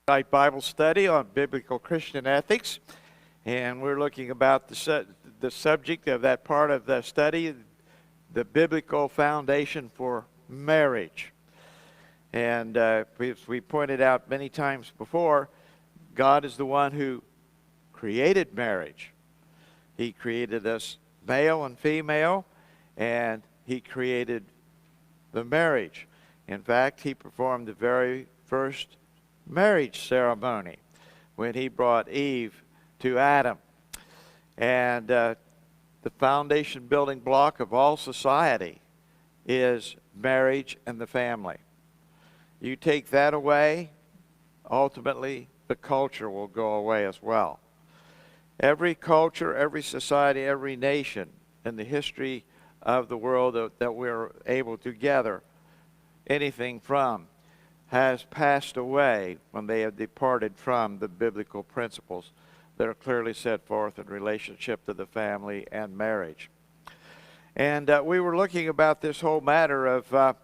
Bible study on biblical Christian ethics, and we're looking about the subject of that part of the study, the biblical foundation for marriage. And as we pointed out many times before, God is the one who created marriage. He created us male and female, and He created the marriage. In fact, He performed the very first marriage ceremony when He brought Eve to Adam. And the foundation building block of all society is marriage and the family. You take that away, ultimately the culture will go away as well. Every culture, every society, every nation in the history of the world that we're able to gather anything from has passed away when they have departed from the biblical principles that are clearly set forth in relationship to the family and marriage. And we were looking about this whole matter of,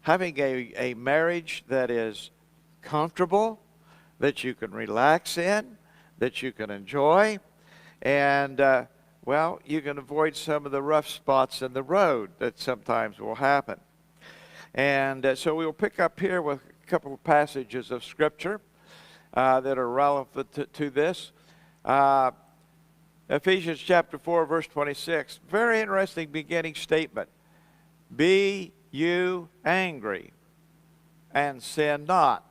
having a marriage that is comfortable, that you can relax in, that you can enjoy, and, you can avoid some of the rough spots in the road that sometimes will happen. And so we'll pick up here with a couple of passages of Scripture that are relevant to this. Ephesians chapter 4, verse 26. Very interesting beginning statement. Be you angry, and sin not.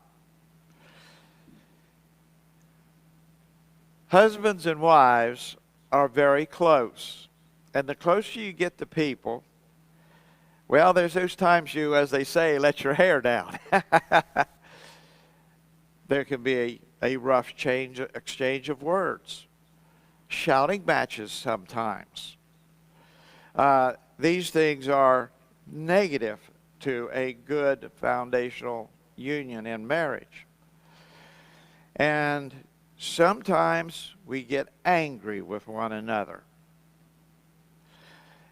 Husbands and wives are very close. And the closer you get to people, well, there's those times you, as they say, let your hair down. There can be a rough exchange of words. Shouting matches sometimes. These things are negative to a good foundational union in marriage. And sometimes we get angry with one another.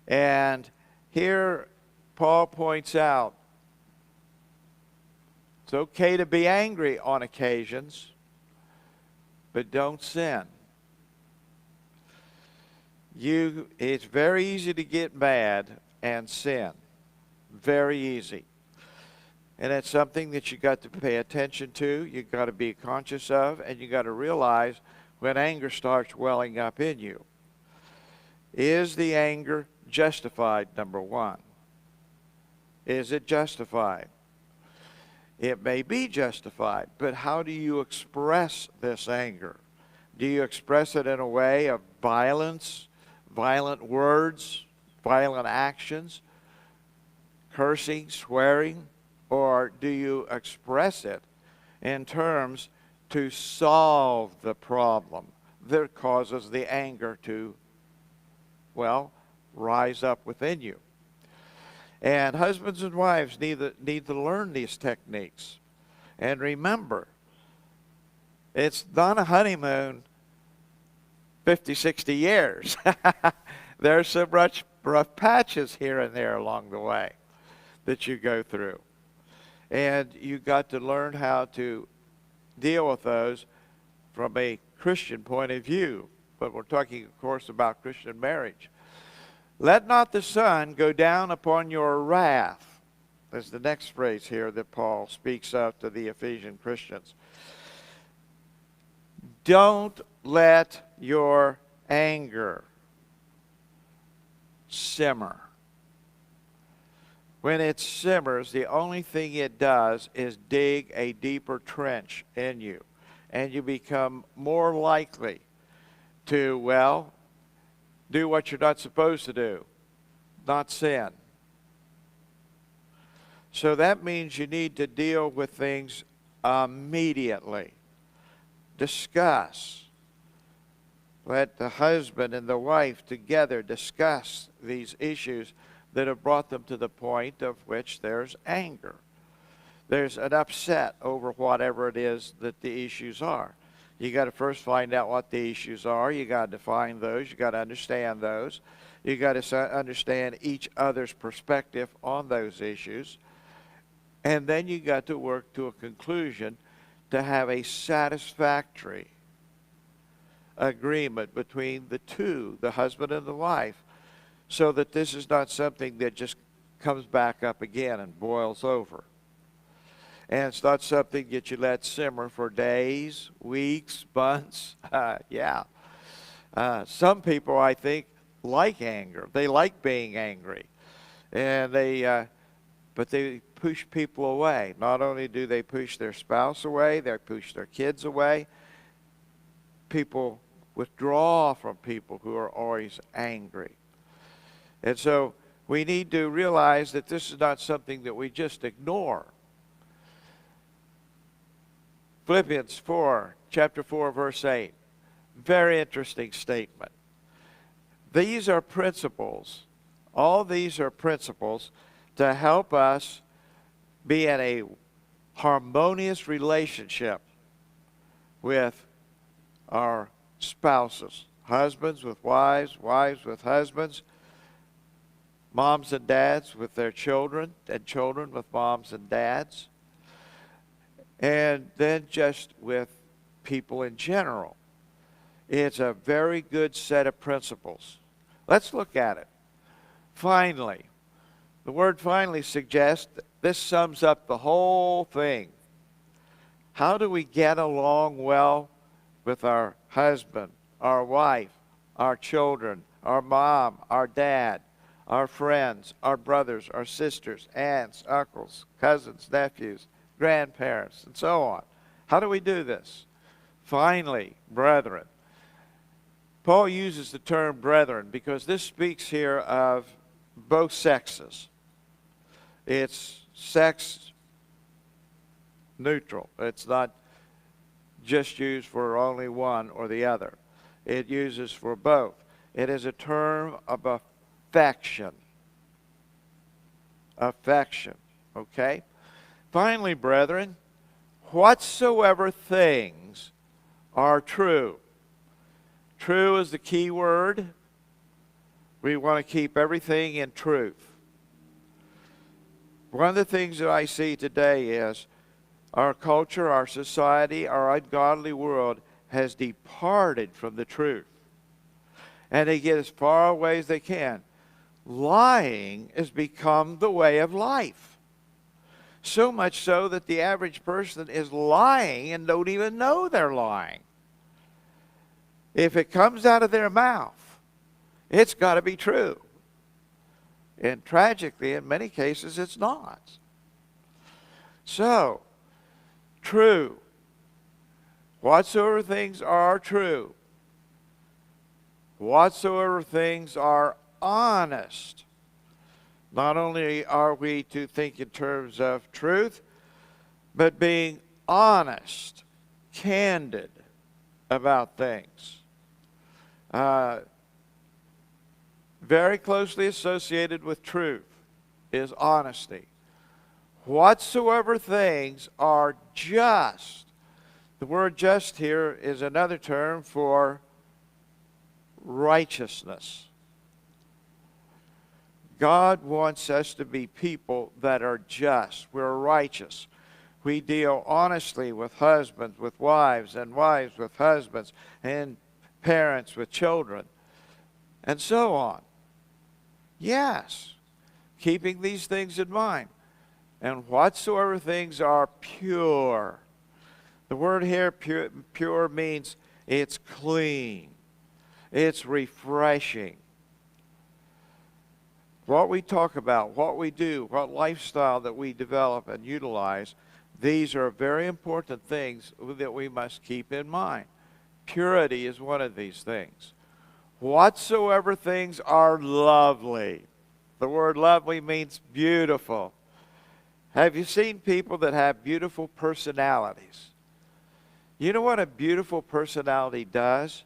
And here Paul points out it's okay to be angry on occasions, but don't sin. It's very easy to get mad and sin. Very easy. And it's something that you got to pay attention to, you got to be conscious of, and you got to realize when anger starts welling up in you. Is the anger justified, number one? Is it justified? It may be justified, but how do you express this anger? Do you express it in a way of violence, violent words, violent actions, cursing, swearing? Or do you express it in terms to solve the problem that causes the anger to, rise up within you? And husbands and wives need to learn these techniques. And remember, it's not a honeymoon 50, 60 years. There's some rough patches here and there along the way that you go through. And you got to learn how to deal with those from a Christian point of view. But we're talking, of course, about Christian marriage. Let not the sun go down upon your wrath. There's the next phrase here that Paul speaks of to the Ephesian Christians. Don't let your anger simmer. When it simmers, the only thing it does is dig a deeper trench in you. And you become more likely to, do what you're not supposed to do, not sin. So that means you need to deal with things immediately. Discuss. Let the husband and the wife together discuss these issues that have brought them to the point of which there's anger. There's an upset over whatever it is that the issues are. You got to first find out what the issues are. You got to define those. You got to understand those. You got to understand each other's perspective on those issues. And then you got to work to a conclusion to have a satisfactory agreement between the two, the husband and the wife, so that this is not something that just comes back up again and boils over. And it's not something that you let simmer for days, weeks, months. Some people, I think, like anger. They like being angry. And but they push people away. Not only do they push their spouse away, they push their kids away. People withdraw from people who are always angry. And so we need to realize that this is not something that we just ignore. Philippians 4, chapter 4, verse 8. Very interesting statement. These are principles. All these are principles to help us be in a harmonious relationship with our spouses. Husbands with wives, wives with husbands, moms and dads with their children, and children with moms and dads, and then just with people in general. It's a very good set of principles. Let's look at it. Finally. The word finally suggests that this sums up the whole thing. How do we get along well with our husband, our wife, our children, our mom, our dad, our friends, our brothers, our sisters, aunts, uncles, cousins, nephews, grandparents, and so on? How do we do this? Finally, brethren. Paul uses the term brethren because this speaks here of both sexes. It's sex neutral. It's not just used for only one or the other. It uses for both. It is a term of affection. Affection. Okay? Finally, brethren, whatsoever things are true. True is the key word. We want to keep everything in truth. One of the things that I see today is our culture, our society, our ungodly world has departed from the truth. And they get as far away as they can. Lying has become the way of life. So much so that the average person is lying and don't even know they're lying. If it comes out of their mouth, it's got to be true. And tragically, in many cases, it's not. So, true. Whatsoever things are true. Whatsoever things are honest. Not only are we to think in terms of truth, but being honest, candid about things. Very closely associated with truth is honesty. Whatsoever things are just. The word just here is another term for righteousness. God wants us to be people that are just. We're righteous. We deal honestly with husbands, with wives, and wives with husbands, and parents with children, and so on. Yes, keeping these things in mind. And whatsoever things are pure. The word here, pure means it's clean. It's refreshing. What we talk about, what we do, what lifestyle that we develop and utilize, these are very important things that we must keep in mind. Purity is one of these things. Whatsoever things are lovely. The word lovely means beautiful. Have you seen people that have beautiful personalities? You know what a beautiful personality does?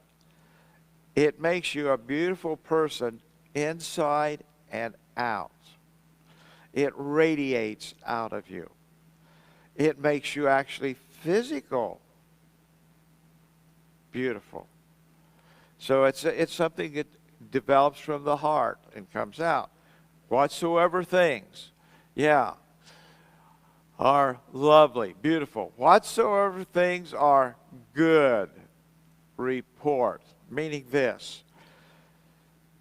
It makes you a beautiful person inside and out. It radiates out of you. It makes you actually physical beautiful. So it's something that develops from the heart and comes out. Whatsoever things. Yeah. are lovely, beautiful. Whatsoever things are good report, meaning this.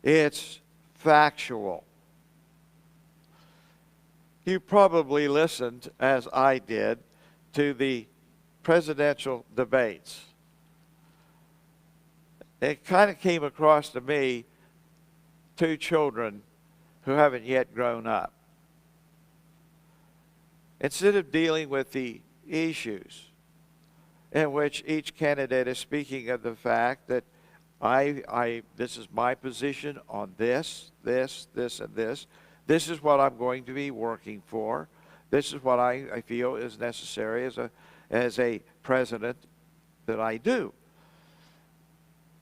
It's factual. You probably listened, as I did, to the presidential debates. It kind of came across to me two children who haven't yet grown up. Instead of dealing with the issues in which each candidate is speaking of the fact that this is my position on this, and this. This is what I'm going to be working for. This is what I feel is necessary as a president that I do.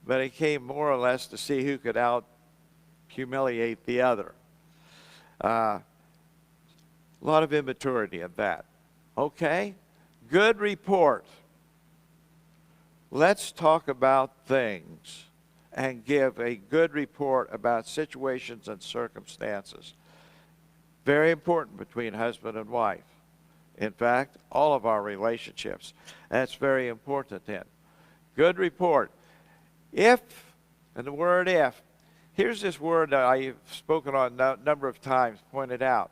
But it came more or less to see who could out-humiliate the other. A lot of immaturity in that. Okay, good report. Let's talk about things and give a good report about situations and circumstances. Very important between husband and wife. In fact, all of our relationships. That's very important then. Good report. If, and the word if, here's this word that I've spoken on a number of times, pointed out.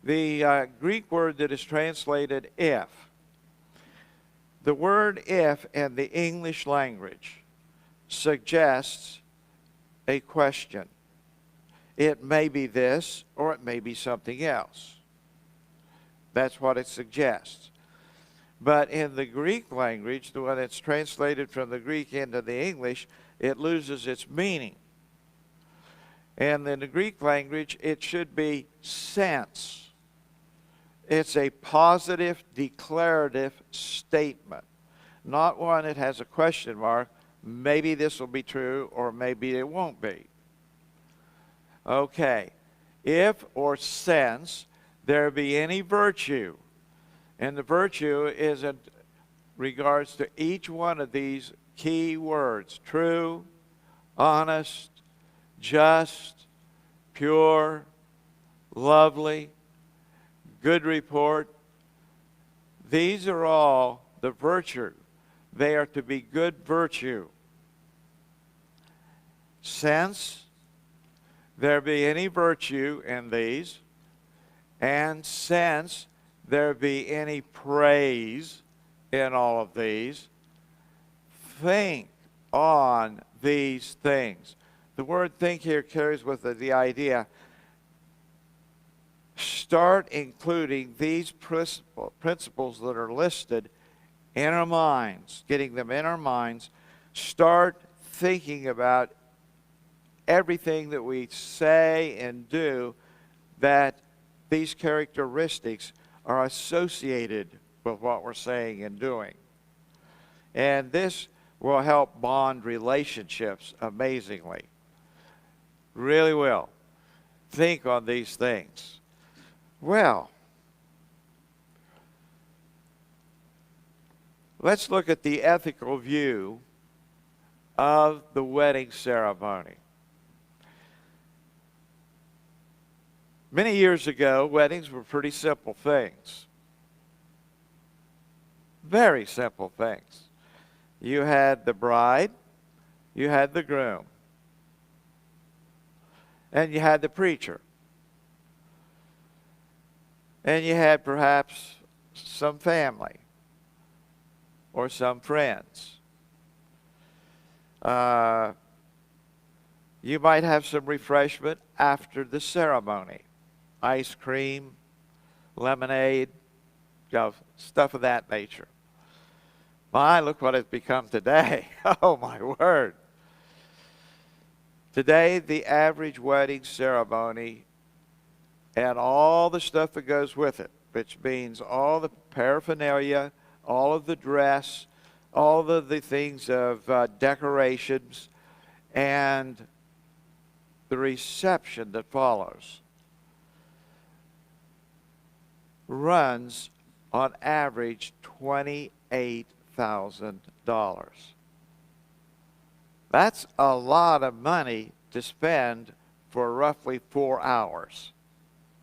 The Greek word that is translated if. The word if in the English language suggests a question. It may be this or it may be something else. That's what it suggests. But in the Greek language, the one that's translated from the Greek into the English, it loses its meaning. And in the Greek language, it should be since. It's a positive, declarative statement, not one that has a question mark. Maybe this will be true or maybe it won't be. Okay, if or since there be any virtue, and the virtue is in regards to each one of these key words: true, honest, just, pure, lovely, good report. These are all the virtue. They are to be good virtue. Since there be any virtue in these, and since there be any praise in all of these, think on these things. The word think here carries with it the idea, start including these principles that are listed in our minds, getting them in our minds. Start thinking about everything that we say and do, that these characteristics are associated with what we're saying and doing. And this will help bond relationships amazingly. Really will. Think on these things. Well, let's look at the ethical view of the wedding ceremony. Many years ago, weddings were pretty simple things. Very simple things. You had the bride, you had the groom, and you had the preacher. And you had perhaps some family or some friends. You might have some refreshment after the ceremony. Ice cream, lemonade, stuff of that nature. My, look what it's become today. Oh, my word. Today, the average wedding ceremony and all the stuff that goes with it, which means all the paraphernalia, all of the dress, all of the things of decorations, and the reception that follows, runs on average $28,000. That's a lot of money to spend for roughly 4 hours.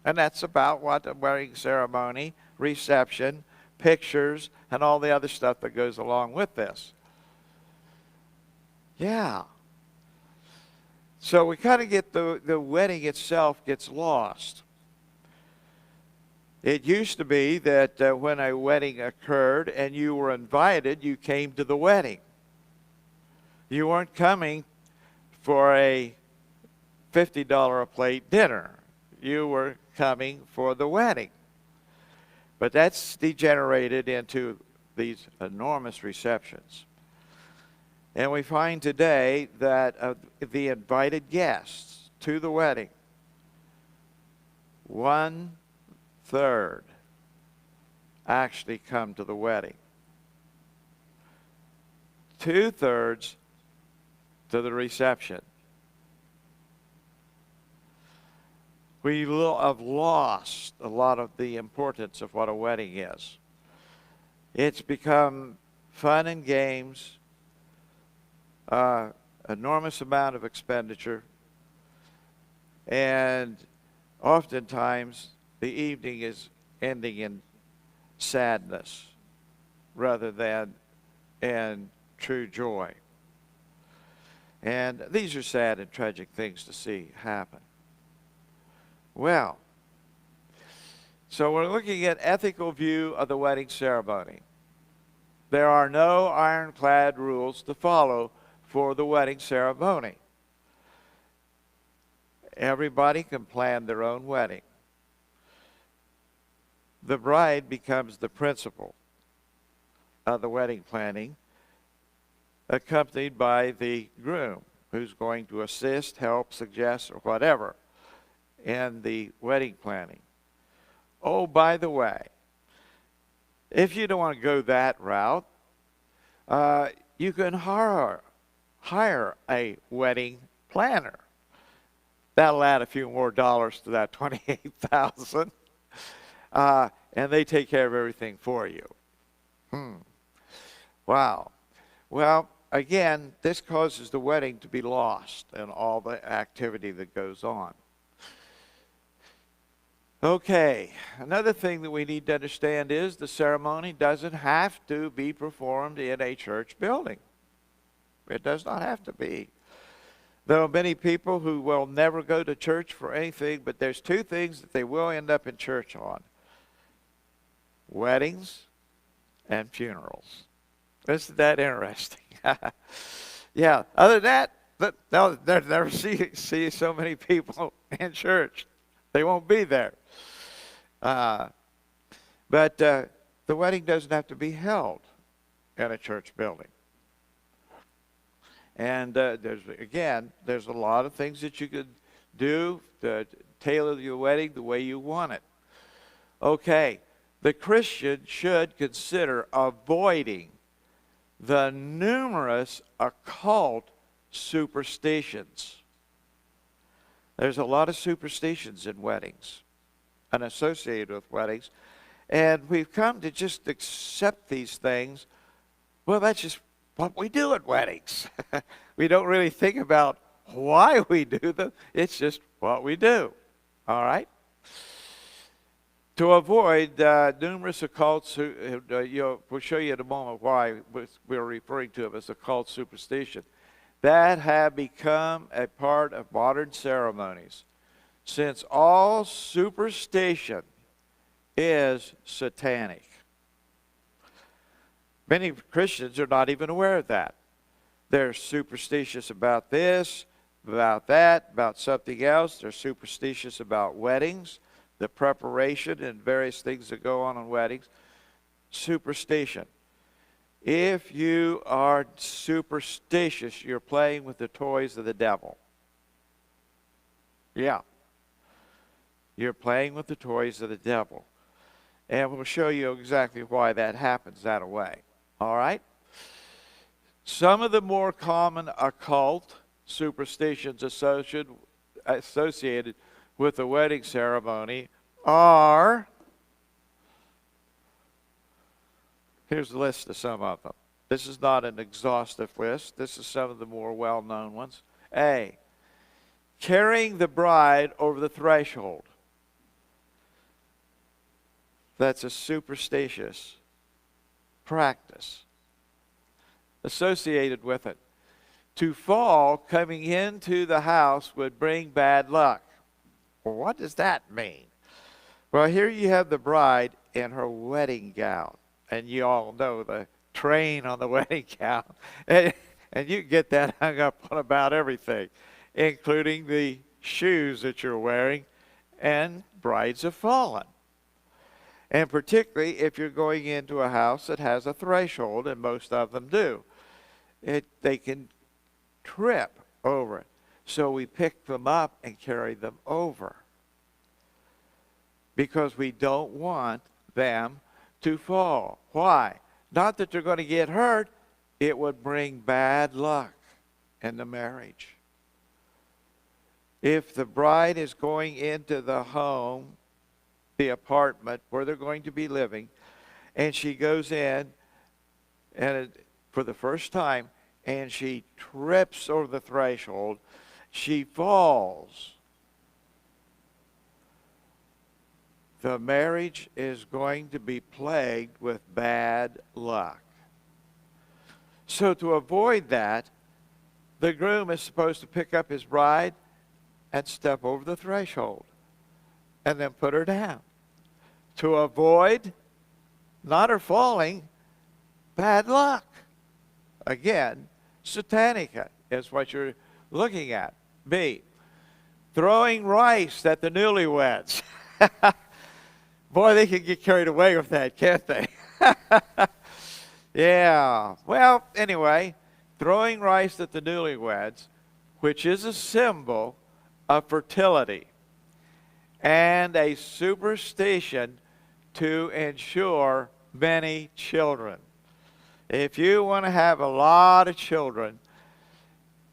And that's about what a wedding ceremony, reception, pictures, and all the other stuff that goes along with this. Yeah. So we kind of get the wedding itself gets lost. It used to be that when a wedding occurred and you were invited, you came to the wedding. You weren't coming for a $50 a plate dinner. You were coming for the wedding. But that's degenerated into these enormous receptions. And we find today that the invited guests to the wedding, 1/3 actually come to the wedding. 2/3 to the reception. We have lost a lot of the importance of what a wedding is. It's become fun and games, enormous amount of expenditure, and oftentimes the evening is ending in sadness rather than in true joy. And these are sad and tragic things to see happen. Well, so we're looking at ethical view of the wedding ceremony. There are no ironclad rules to follow for the wedding ceremony. Everybody can plan their own wedding. The bride becomes the principal of the wedding planning, accompanied by the groom, who's going to assist, help, suggest, or whatever in the wedding planning. Oh, by the way, if you don't want to go that route, you can hire a wedding planner. That'll add a few more dollars to that $28,000, and they take care of everything for you. Wow. Well, again, this causes the wedding to be lost and all the activity that goes on. Okay, another thing that we need to understand is the ceremony doesn't have to be performed in a church building. It does not have to be. There are many people who will never go to church for anything, but there's two things that they will end up in church on: weddings and funerals. Isn't that interesting? Yeah, other than that, they'll never see so many people in church. They won't be there. But the wedding doesn't have to be held in a church building. And there's a lot of things that you could do to tailor your wedding the way you want it. Okay, the Christian should consider avoiding the numerous occult superstitions. There's a lot of superstitions in weddings and associated with weddings, and we've come to just accept these things. Well, that's just what we do at weddings. We don't really think about why we do them. It's just what we do. All right? To avoid numerous occults, we'll show you in a moment why we're referring to them as occult superstition, that have become a part of modern ceremonies, since all superstition is satanic. Many Christians are not even aware of that. They're superstitious about this, about that, about something else. They're superstitious about weddings, the preparation and various things that go on in weddings. Superstition. If you are superstitious, you're playing with the toys of the devil. Yeah. You're playing with the toys of the devil. And we'll show you exactly why that happens that way. All right? Some of the more common occult superstitions associated with the wedding ceremony are, here's a list of some of them. This is not an exhaustive list. This is some of the more well-known ones. A, carrying the bride over the threshold. that's a superstitious practice associated with it. To fall coming into the house would bring bad luck. Well, what does that mean? Well, here you have the bride in her wedding gown. And you all know the train on the wedding gown. And you get that hung up on about everything, including the shoes that you're wearing. And brides have fallen. And particularly if you're going into a house that has a threshold, and most of them do, they can trip over it. So we pick them up and carry them over, because we don't want them to fall. Why? Not that they're going to get hurt. It would bring bad luck in the marriage. If the bride is going into the home, the apartment where they're going to be living, and she goes in and for the first time, and she trips over the threshold, she falls. The marriage is going to be plagued with bad luck. So to avoid that, the groom is supposed to pick up his bride and step over the threshold and then put her down to avoid not her falling, bad luck. Again, satanica is what you're looking at. B, throwing rice at the newlyweds. Boy, they can get carried away with that, can't they? Yeah. Well, anyway, throwing rice at the newlyweds, which is a symbol of fertility and a superstition to ensure many children. If you want to have a lot of children,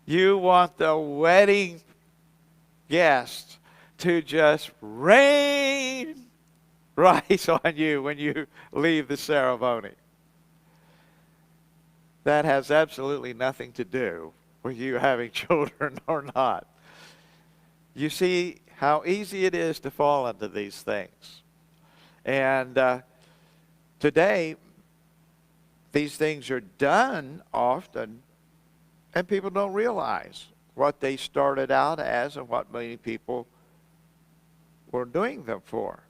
you want the wedding guests to just rain rice on you when you leave the ceremony. That has absolutely nothing to do with you having children or not. You see how easy it is to fall into these things. And today, these things are done often, and people don't realize what they started out as and what many people were doing them for.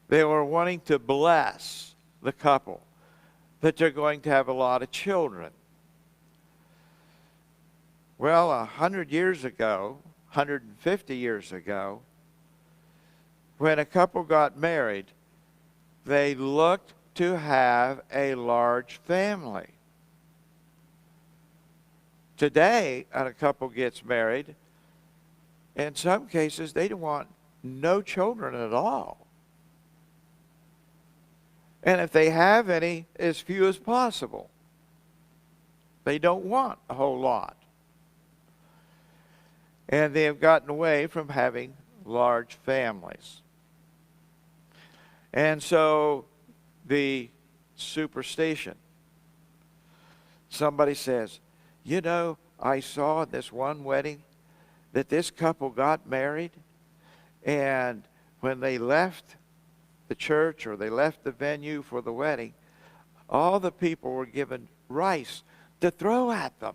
They were wanting to bless the couple, that they're going to have a lot of children. Well, 100 years ago, 150 years ago, when a couple got married, they looked to have a large family. Today, when a couple gets married, in some cases, they want no children at all. And if they have any, as few as possible. They don't want a whole lot. And they have gotten away from having large families. And so the superstition. Somebody says, you know, I saw at this one wedding that this couple got married, and when they left the church or they left the venue for the wedding, all the people were given rice to throw at them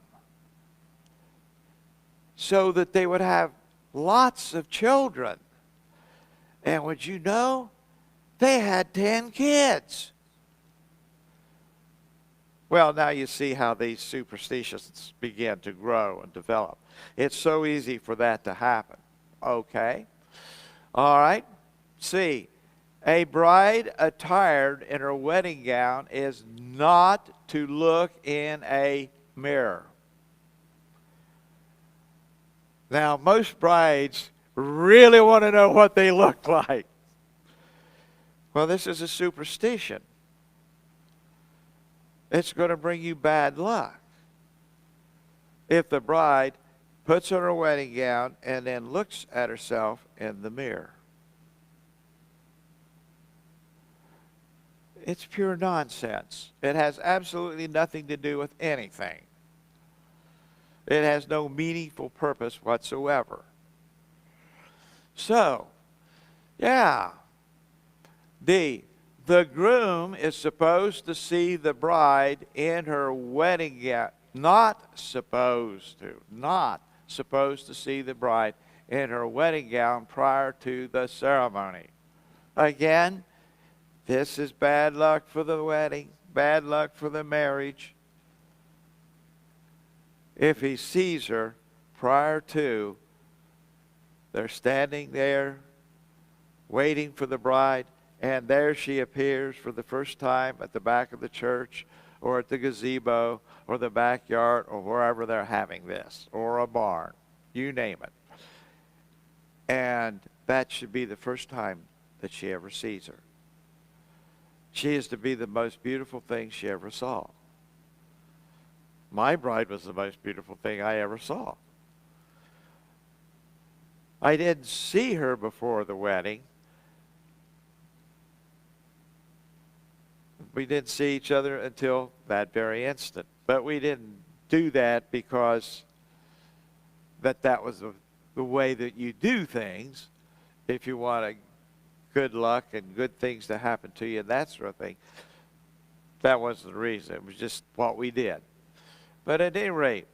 so that they would have lots of children. And would you know, they had 10 kids. Well, now you see how these superstitions begin to grow and develop. It's so easy for that to happen. Okay. All right. C, a bride attired in her wedding gown is not to look in a mirror. Now, most brides really want to know what they look like. Well, this is a superstition. It's going to bring you bad luck if the bride puts on her wedding gown and then looks at herself in the mirror. It's pure nonsense. It has absolutely nothing to do with anything. It has no meaningful purpose whatsoever. So, yeah, D, the groom is supposed to see the bride in her wedding gown. Not supposed to see the bride in her wedding gown prior to the ceremony. Again, this is bad luck for the wedding, bad luck for the marriage. If he sees her prior to, they're standing there waiting for the bride, and there she appears for the first time at the back of the church or at the gazebo or the backyard or wherever they're having this, or a barn, you name it. And that should be the first time that she ever sees her. She is to be the most beautiful thing she ever saw. My bride was the most beautiful thing I ever saw. I didn't see her before the wedding. We didn't see each other until that very instant. But we didn't do that because that was the way that you do things if you want good luck and good things to happen to you and that sort of thing. That wasn't the reason. It was just what we did. But at any rate,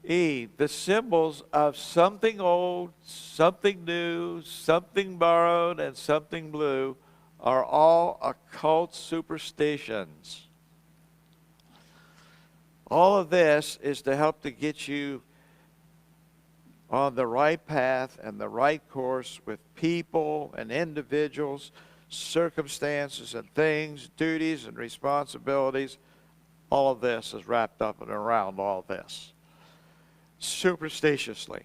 E, the symbols of something old, something new, something borrowed, and something blue are all occult superstitions. All of this is to help to get you on the right path and the right course with people and individuals, circumstances and things, duties and responsibilities. All of this is wrapped up and around all this. Superstitiously.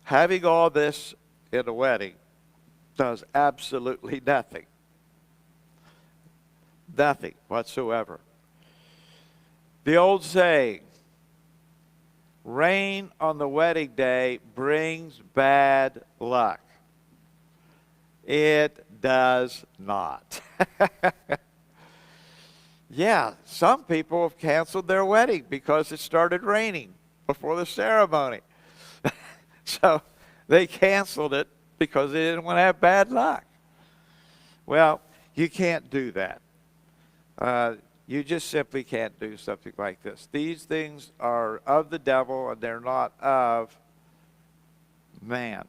Having all this in a wedding does absolutely nothing. Nothing whatsoever. The old saying, rain on the wedding day brings bad luck. It does not. Yeah, some people have canceled their wedding because it started raining before the ceremony. So they canceled it because they didn't want to have bad luck. Well, you can't do that. You just simply can't do something like this. These things are of the devil and they're not of man.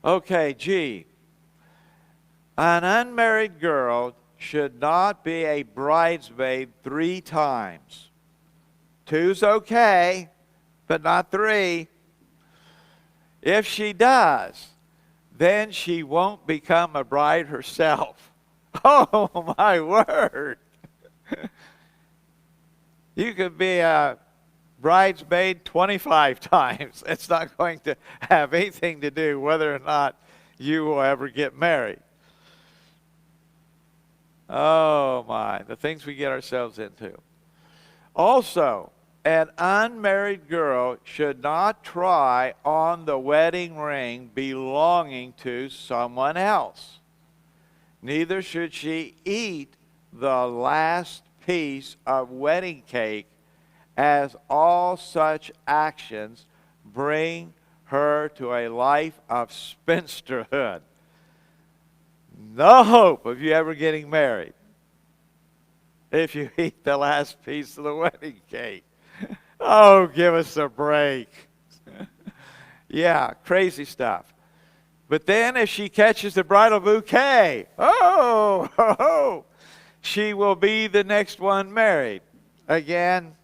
Okay, G. An unmarried girl should not be a bridesmaid 3 times. 2's okay, but not 3. If she does, then she won't become a bride herself. Oh, my word. You could be a bridesmaid 25 times. It's not going to have anything to do whether or not you will ever get married. Oh, my. The things we get ourselves into. Also, an unmarried girl should not try on the wedding ring belonging to someone else. Neither should she eat the last piece of wedding cake, as all such actions bring her to a life of spinsterhood. No hope of you ever getting married if you eat the last piece of the wedding cake. Oh, give us a break. Yeah, crazy stuff. But then if she catches the bridal bouquet, she will be the next one married. Again,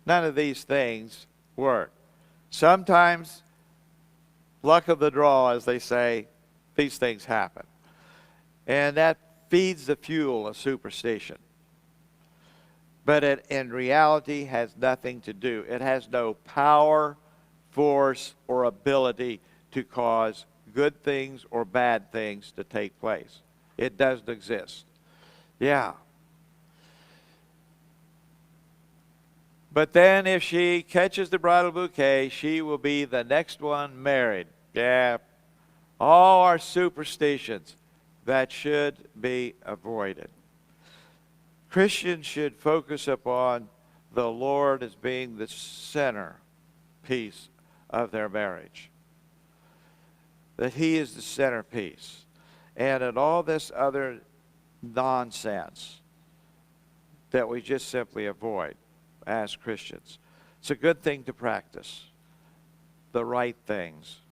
none of these things work. Sometimes, luck of the draw, as they say, these things happen. And that feeds the fuel of superstition. But it, in reality, has nothing to do. It has no power, force, or ability to cause good things or bad things to take place. It doesn't exist. Yeah. But then if she catches the bridal bouquet, she will be the next one married. Yeah. All our superstitions that should be avoided. Christians should focus upon the Lord as being the center piece of their marriage. that he is the centerpiece, and that all this other nonsense that we just simply avoid as Christians. It's a good thing to practice the right things